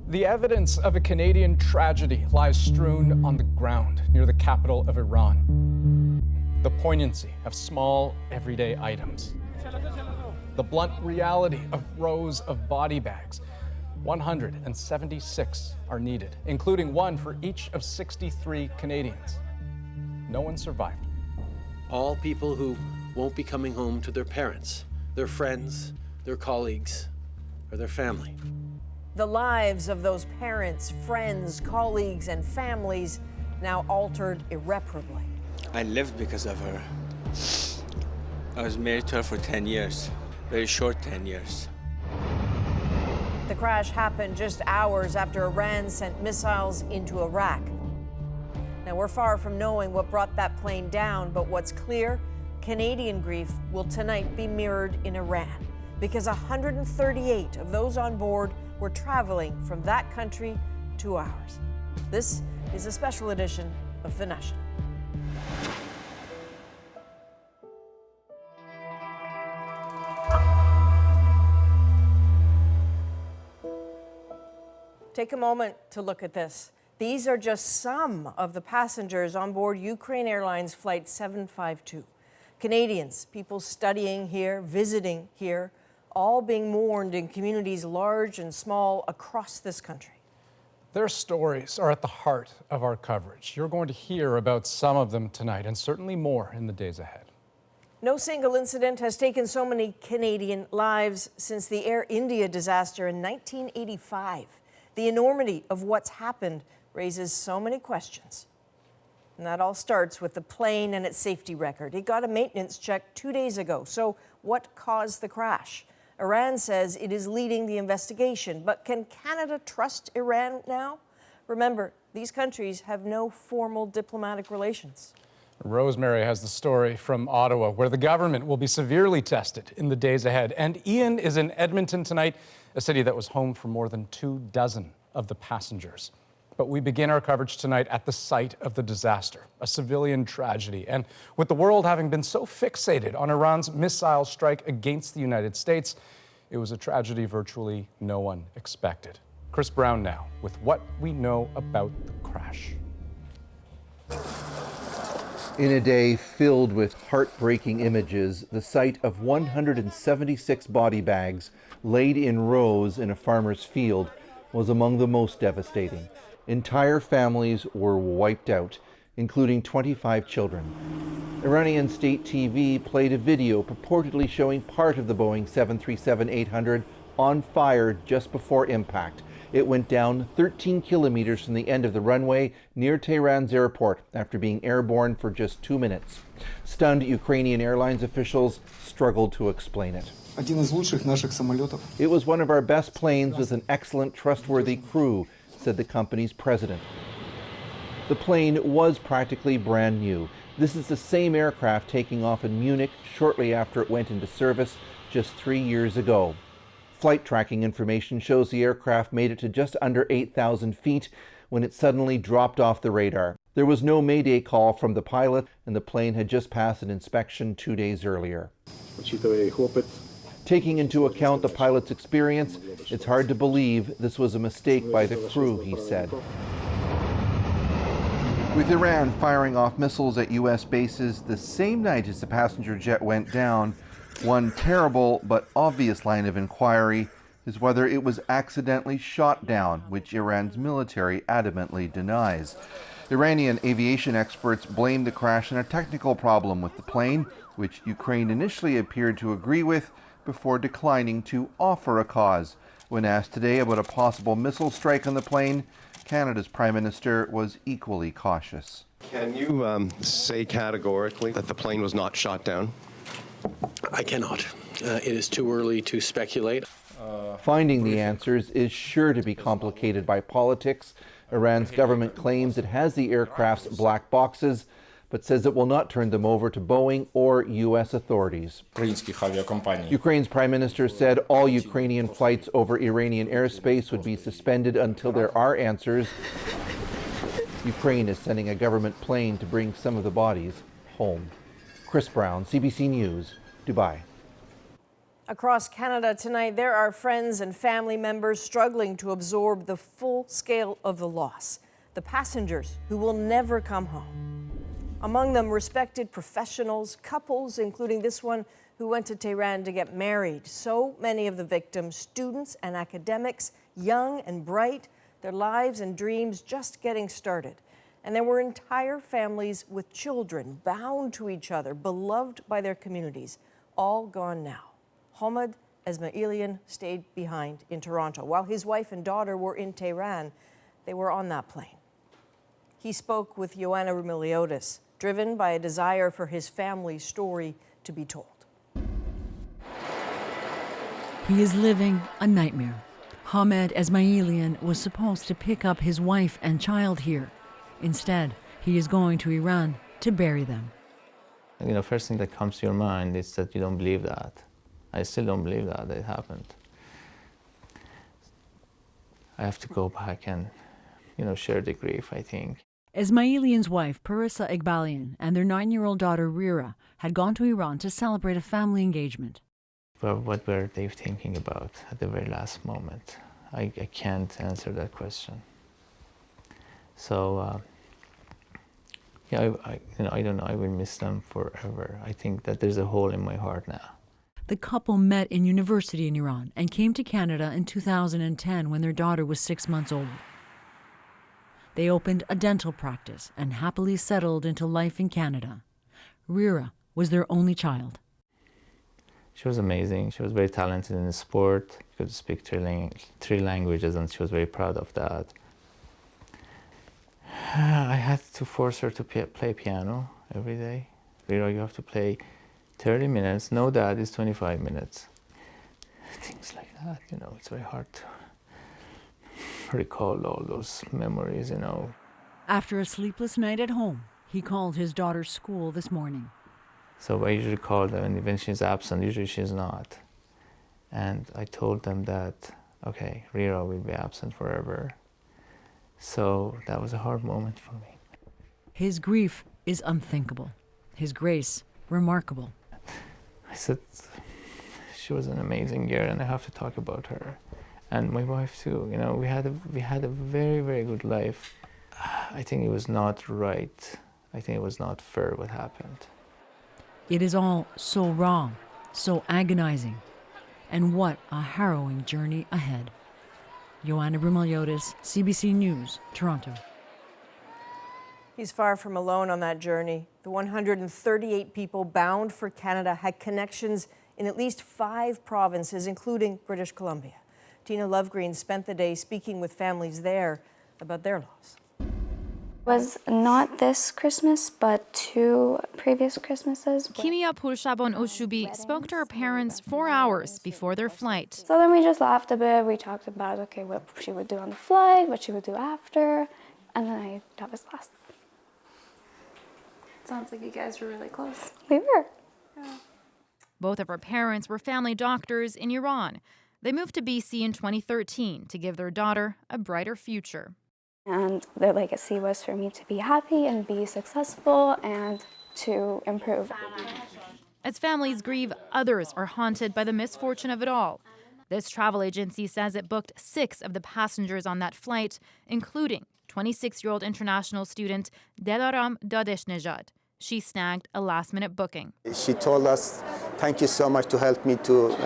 The evidence of a Canadian tragedy lies strewn on the ground near the capital of Iran. The poignancy of small, everyday items. The blunt reality of rows of body bags. 176 are needed, including one for each of 63 Canadians. No one survived. All people who won't be coming home to their parents, their friends, their colleagues, or their family. The lives of those parents, friends, colleagues, and families now altered irreparably. I lived because of her. I was married to her for 10 years, very short 10 years. The crash happened just hours after Iran sent missiles into Iraq. Now, we're far from knowing what brought that plane down, but what's clear, Canadian grief will tonight be mirrored in Iran, because 138 of those on board were traveling from that country to ours. This is a special edition of The National. Take a moment to look at this. These are just some of the passengers on board Ukraine Airlines Flight 752. Canadians, people studying here, visiting here, all being mourned in communities large and small across this country. Their stories are at the heart of our coverage. You're going to hear about some of them tonight, and certainly more in the days ahead. No single incident has taken so many Canadian lives since the Air India disaster in 1985. The enormity of what's happened raises so many questions. And that all starts with the plane and its safety record. It got a maintenance check 2 days ago. So what caused the crash? Iran says it is leading the investigation. But can Canada trust Iran now? Remember, these countries have no formal diplomatic relations. Rosemary has the story from Ottawa, where the government will be severely tested in the days ahead. And Ian is in Edmonton tonight, a city that was home for more than 24 of the passengers. But we begin our coverage tonight at the site of the disaster, a civilian tragedy. And with the world having been so fixated on Iran's missile strike against the United States, it was a tragedy virtually no one expected. Chris Brown now with what we know about the crash. In a day filled with heartbreaking images, the sight of 176 body bags laid in rows in a farmer's field was among the most devastating. Entire families were wiped out, including 25 children. Iranian state TV played a video purportedly showing part of the Boeing 737-800 on fire just before impact. It went down 13 kilometers from the end of the runway near Tehran's airport after being airborne for just 2 minutes. Stunned Ukrainian Airlines officials struggled to explain it. It was one of our best planes with an excellent, trustworthy crew, said the company's president. The plane was practically brand new. This is the same aircraft taking off in Munich shortly after it went into service just 3 years ago. Flight tracking information shows the aircraft made it to just under 8,000 feet when it suddenly dropped off the radar. There was no mayday call from the pilot, and the plane had just passed an inspection 2 days earlier. Taking into account the pilot's experience, it's hard to believe this was a mistake by the crew, he said. With Iran firing off missiles at U.S. bases the same night as the passenger jet went down, one terrible but obvious line of inquiry is whether it was accidentally shot down, which Iran's military adamantly denies. Iranian aviation experts blame the crash on a technical problem with the plane, which Ukraine initially appeared to agree with before declining to offer a cause. When asked today about a possible missile strike on the plane, Canada's Prime Minister was equally cautious. Can you say categorically that the plane was not shot down? I cannot. It is too early to speculate. Finding the answers is sure to be complicated by politics. Iran's government claims it has the aircraft's black boxes, but says it will not turn them over to Boeing or U.S. authorities. Ukraine's prime minister said all Ukrainian flights over Iranian airspace would be suspended until there are answers. Ukraine is sending a government plane to bring some of the bodies home. Chris Brown, CBC News, Dubai. Across Canada tonight, there are friends and family members struggling to absorb the full scale of the loss. The passengers who will never come home. Among them, respected professionals, couples, including this one who went to Tehran to get married. So many of the victims, students and academics, young and bright, their lives and dreams just getting started. And there were entire families with children bound to each other, beloved by their communities, all gone now. Hamad Esmailian stayed behind in Toronto. While his wife and daughter were in Tehran, they were on that plane. He spoke with Ioana Rumiliotis, driven by a desire for his family's story to be told. He is living a nightmare. Hamad Esmailian was supposed to pick up his wife and child here. Instead, he is going to Iran to bury them. You know, first thing that comes to your mind is that you don't believe that. I still don't believe that it happened. I have to go back and, share the grief, I think. Esmailian's wife, Parissa Iqbalian, and their 9-year-old daughter, Rira, had gone to Iran to celebrate a family engagement. But what were they thinking about at the very last moment? I can't answer that question. So, I don't know. I will miss them forever. I think that there's a hole in my heart now. The couple met in university in Iran and came to Canada in 2010 when their daughter was 6 months old. They opened a dental practice and happily settled into life in Canada. Rira was their only child. She was amazing. She was very talented in the sport. She could speak three languages, and she was very proud of that. I had to force her to play piano every day. Rira, you have to play 30 minutes. No, Dad, it's 25 minutes. Things like that, it's very hard to recall all those memories, After a sleepless night at home, he called his daughter's school this morning. So I usually call them, and when she's absent, usually she's not. And I told them that, okay, Rira will be absent forever. So that was a hard moment for me. His grief is unthinkable. His grace, remarkable. I said, she was an amazing girl, and I have to talk about her. And my wife too, we had a very, very good life. I think it was not right. I think it was not fair what happened. It is all so wrong, so agonizing. And what a harrowing journey ahead. Ioana Rumiliotis, CBC News, Toronto. He's far from alone on that journey. The 138 people bound for Canada had connections in at least 5 provinces, including British Columbia. Tina Lovegreen spent the day speaking with families there about their loss. It was not this Christmas, but 2 previous Christmases. Kimia Purshabon Oshubi spoke to her parents 4 hours before their flight. So then we just laughed a bit. We talked about, what she would do on the flight, what she would do after, and then that was last. Sounds like you guys were really close. We were. Yeah. Both of her parents were family doctors in Iran. They moved to BC in 2013 to give their daughter a brighter future. And their legacy was for me to be happy and be successful and to improve. As families grieve, others are haunted by the misfortune of it all. This travel agency says it booked 6 of the passengers on that flight, including 26-year-old international student Delaram Dadeshnejad. She snagged a last-minute booking. She told us, thank you so much to help me to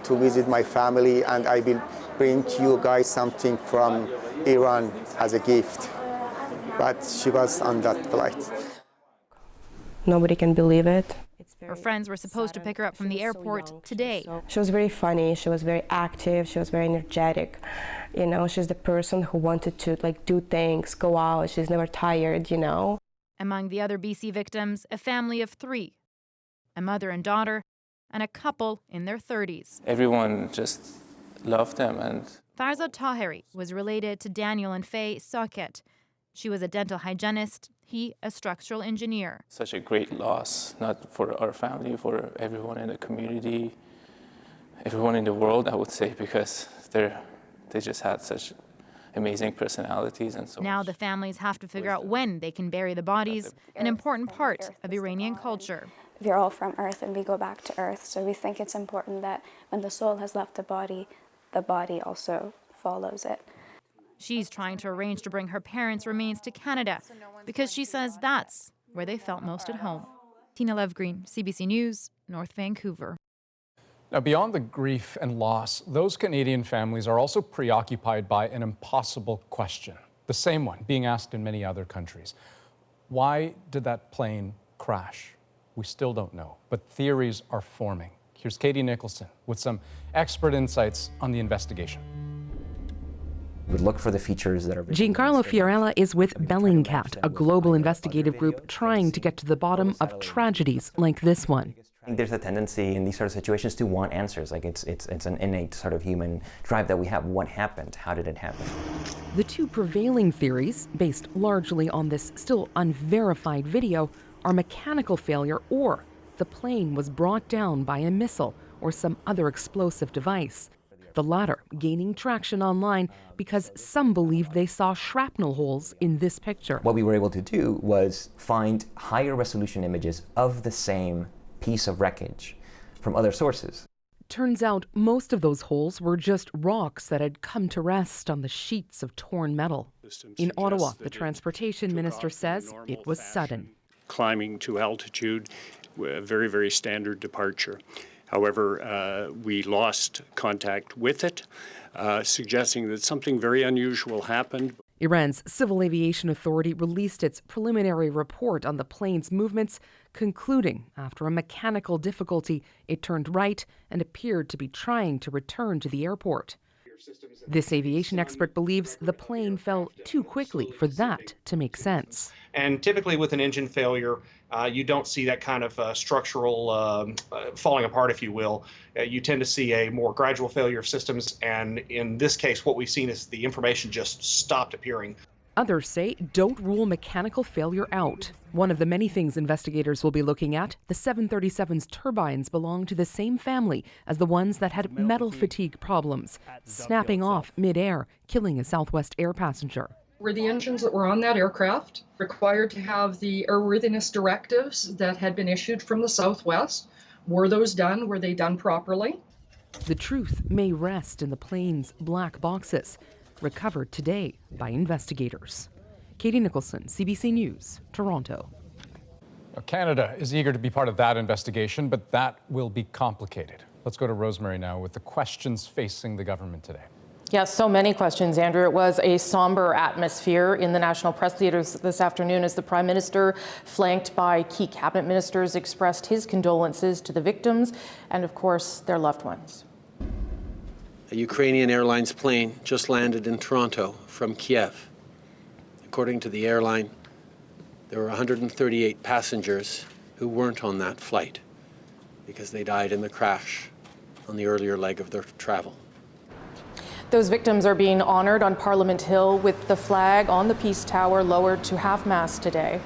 visit my family, and I will bring you guys something from Iran as a gift. But she was on that flight. Nobody can believe it. Her friends were supposed to pick her up from the airport today. She was very funny, she was very active, she was very energetic. She's the person who wanted to do things, go out, she's never tired, Among the other BC victims, a family of 3, a mother and daughter, and a couple in their 30s. Everyone just loved them. And Farzad Taheri was related to Daniel and Faye Socket. She was a dental hygienist, he a structural engineer. Such a great loss, not for our family, for everyone in the community, everyone in the world, I would say, because they just had such amazing personalities and so Now much. the families have to figure out when they can bury the bodies, an important part of Iranian culture. we're all from Earth and we go back to Earth. So we think it's important that when the soul has left the body also follows it. She's trying to arrange to bring her parents' remains to Canada because she says that's where they felt most at home. Tina Levgreen, CBC News, North Vancouver. Now, beyond the grief and loss, those Canadian families are also preoccupied by an impossible question, the same one being asked in many other countries. Why did that plane crash? We still don't know, but theories are forming. Here's Katie Nicholson with some expert insights on the investigation. We look for the features that are... Giancarlo Fiorella is with Bellingcat, a global investigative group trying to get to the bottom of tragedies like this one. I think there's a tendency in these sort of situations to want answers. Like it's an innate sort of human drive that we have. What happened? How did it happen? The two prevailing theories, based largely on this still unverified video, are mechanical failure or the plane was brought down by a missile or some other explosive device. The latter gaining traction online because some believe they saw shrapnel holes in this picture. What we were able to do was find higher resolution images of the same piece of wreckage from other sources. Turns out most of those holes were just rocks that had come to rest on the sheets of torn metal. In Ottawa, the transportation minister says it was sudden. Climbing to altitude, very, very standard departure. However, we lost contact with it, suggesting that something very unusual happened. Iran's Civil Aviation Authority released its preliminary report on the plane's movements, concluding after a mechanical difficulty, it turned right and appeared to be trying to return to the airport. This aviation expert believes the plane fell too quickly for that to make sense. And typically with an engine failure, you don't see that kind of structural falling apart, if you will. You tend to see a more gradual failure of systems, and in this case, what we've seen is the information just stopped appearing. Others say don't rule mechanical failure out. One of the many things investigators will be looking at, the 737's turbines belong to the same family as the ones that had metal fatigue problems, snapping off mid-air, killing a Southwest Air passenger. Were the engines that were on that aircraft required to have the airworthiness directives that had been issued from the Southwest? Were those done? Were they done properly? The truth may rest in the plane's black boxes, recovered today by investigators. Katie Nicholson, CBC News, Toronto. Now, Canada is eager to be part of that investigation, but that will be complicated. Let's go to Rosemary now with the questions facing the government today. Yes, so many questions, Andrew. It was a somber atmosphere in the National Press Theatres this afternoon as the Prime Minister, flanked by key cabinet ministers, expressed his condolences to the victims and, of course, their loved ones. A Ukrainian Airlines plane just landed in Toronto from Kiev. According to the airline, there were 138 passengers who weren't on that flight because they died in the crash on the earlier leg of their travel. Those victims are being honored on Parliament Hill with the flag on the Peace Tower lowered to half-mast today.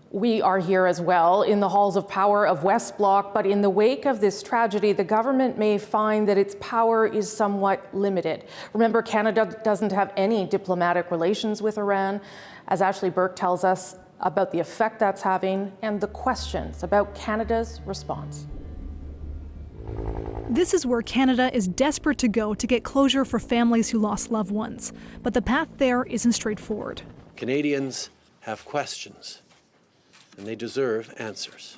We are here as well in the halls of power of West Block, but in the wake of this tragedy, the government may find that its power is somewhat limited. Remember, Canada doesn't have any diplomatic relations with Iran, as Ashley Burke tells us about the effect that's having and the questions about Canada's response. This is where Canada is desperate to go to get closure for families who lost loved ones. But the path there isn't straightforward. Canadians have questions, and they deserve answers.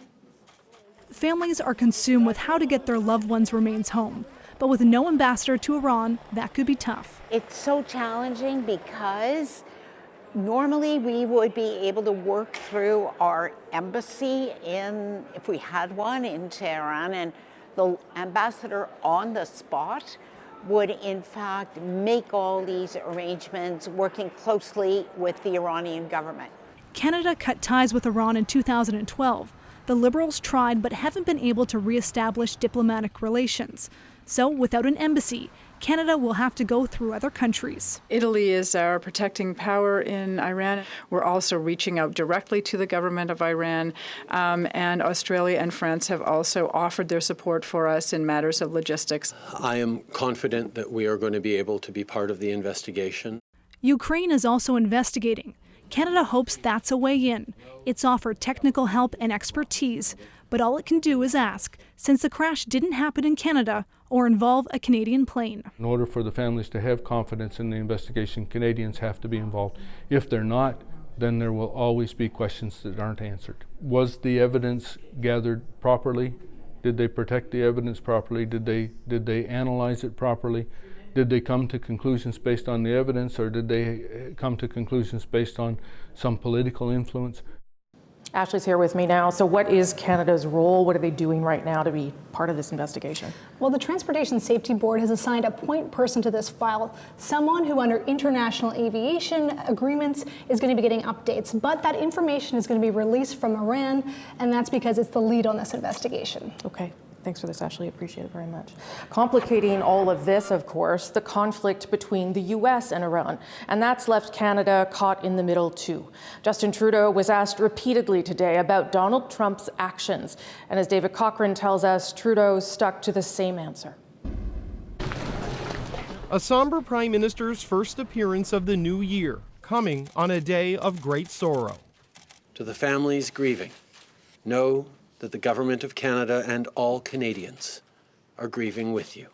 Families are consumed with how to get their loved ones' remains home. But with no ambassador to Iran, that could be tough. It's so challenging because normally we would be able to work through our embassy if we had one in Tehran, and the ambassador on the spot would in fact make all these arrangements working closely with the Iranian government. Canada cut ties with Iran in 2012. The Liberals tried but haven't been able to reestablish diplomatic relations. So without an embassy, Canada will have to go through other countries. Italy is our protecting power in Iran. We're also reaching out directly to the government of Iran, and Australia and France have also offered their support for us in matters of logistics. I am confident that we are going to be able to be part of the investigation. Ukraine is also investigating. Canada hopes that's a way in. It's offered technical help and expertise, but all it can do is ask, since the crash didn't happen in Canada or involve a Canadian plane. In order for the families to have confidence in the investigation, Canadians have to be involved. If they're not, then there will always be questions that aren't answered. Was the evidence gathered properly? Did they protect the evidence properly? Did they analyze it properly? Did they come to conclusions based on the evidence, or did they come to conclusions based on some political influence? Ashley's here with me now. So what is Canada's role? What are they doing right now to be part of this investigation? Well, the Transportation Safety Board has assigned a point person to this file, someone who under international aviation agreements is going to be getting updates. But that information is going to be released from Iran, and that's because it's the lead on this investigation. Okay. Thanks for this, Ashley. Appreciate it very much. Complicating all of this, of course, the conflict between the U.S. and Iran. And that's left Canada caught in the middle, too. Justin Trudeau was asked repeatedly today about Donald Trump's actions. And as David Cochrane tells us, Trudeau stuck to the same answer. A somber Prime Minister's first appearance of the new year, coming on a day of great sorrow. To the families grieving, know that the Government of Canada and all Canadians are grieving with you.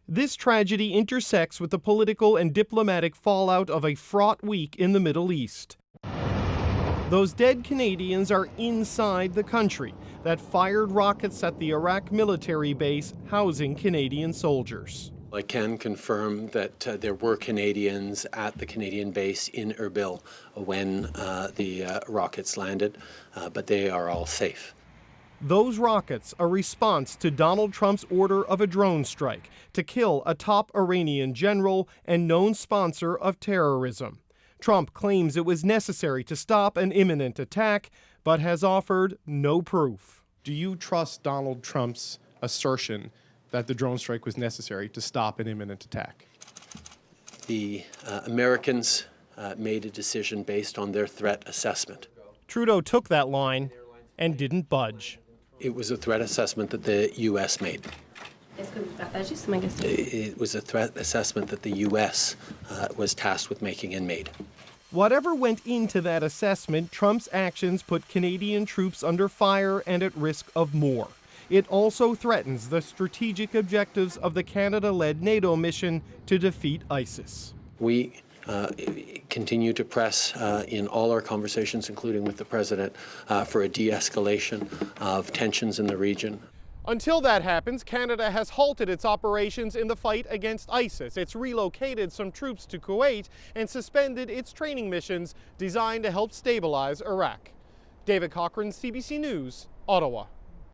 This tragedy intersects with the political and diplomatic fallout of a fraught week in the Middle East. Those dead Canadians are inside the country that fired rockets at the Iraq military base housing Canadian soldiers. I can confirm that there were Canadians at the Canadian base in Erbil when the rockets landed, but they are all safe. Those rockets, a response to Donald Trump's order of a drone strike to kill a top Iranian general and known sponsor of terrorism. Trump claims it was necessary to stop an imminent attack, but has offered no proof. Do you trust Donald Trump's assertion that the drone strike was necessary to stop an imminent attack? The Americans made a decision based on their threat assessment. Trudeau took that line and didn't budge. It was a threat assessment that the U.S. made. It was a threat assessment that the U.S. Was tasked with making and made. Whatever went into that assessment, Trump's actions put Canadian troops under fire and at risk of more. It also threatens the strategic objectives of the Canada-led NATO mission to defeat ISIS. We continue to press in all our conversations, including with the President, for a de-escalation of tensions in the region. Until that happens, Canada has halted its operations in the fight against ISIS. It's relocated some troops to Kuwait and suspended its training missions designed to help stabilize Iraq. David Cochrane, CBC News, Ottawa.